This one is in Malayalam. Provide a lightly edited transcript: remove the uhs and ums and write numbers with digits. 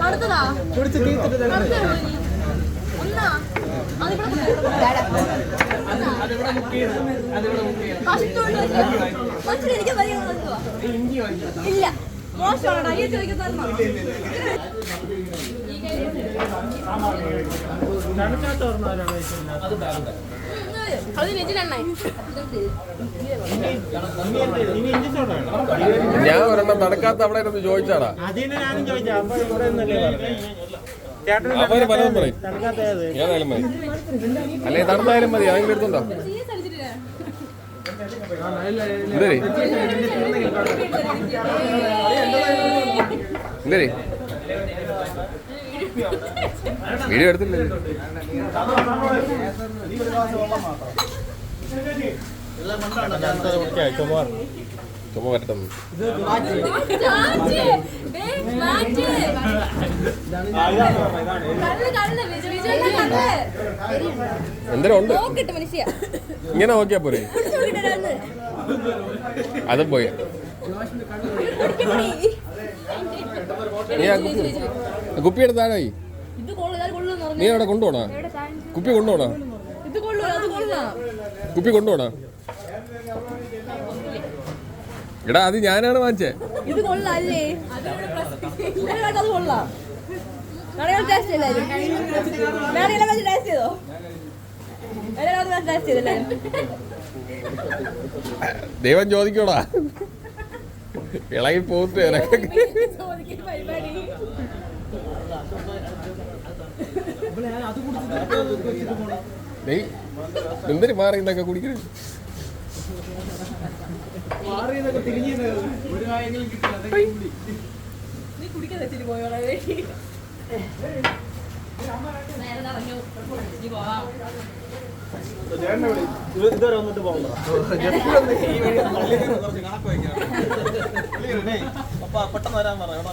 അടുത്തതാ ഒന്നാ ഇല്ല മോശമാണ് അയ്യോ ചോദിക്കുന്ന ഞാൻ ഒരെണ്ണം നടക്കാത്ത അവിടെ ഇരുന്ന് ചോദിച്ചാടാ. അവര് പലതും പറയും. ഏതായാലും മതി, അല്ലെങ്കിൽ നടന്നായാലും മതി. ആരെങ്കിലും എടുത്തുണ്ടോ? എന്തേ എന്തേ വീഡിയോ എടുത്തില്ലേ? ചുമ പറ്റുന്നു. എന്തേലും ഉണ്ട് ഇങ്ങനെ നോക്കിയാ പോരെ? അതും പോയി. നീ ആ കുപ്പി എടുത്താണോ? നീ അവിടെ കൊണ്ടുപോണോ? കുപ്പി കൊണ്ടുപോണോ? കുപ്പി കൊണ്ടുപോണോ? എടാ അത് ഞാനാണ് വാങ്ങിച്ചേ. ഇത് കൊള്ളാല്ലേ? അത് കൊള്ളാം. ടേസ്റ്റ് ചെയ്തോ? ടേസ്റ്റ് ചെയ്തല്ലേ? ദൈവം ചോദിക്കോടാ, ഇളകി പോത്ത് എന്തിനു മാറി ഇതൊക്കെ കുടിക്കരുത്. നീ കുടിക്കാൻ വെച്ചിട്ട് പോയോളെ. ഇതുവരെ വന്നിട്ട് പോകണ്ട പെട്ടെന്ന് വരാൻ പറയാം.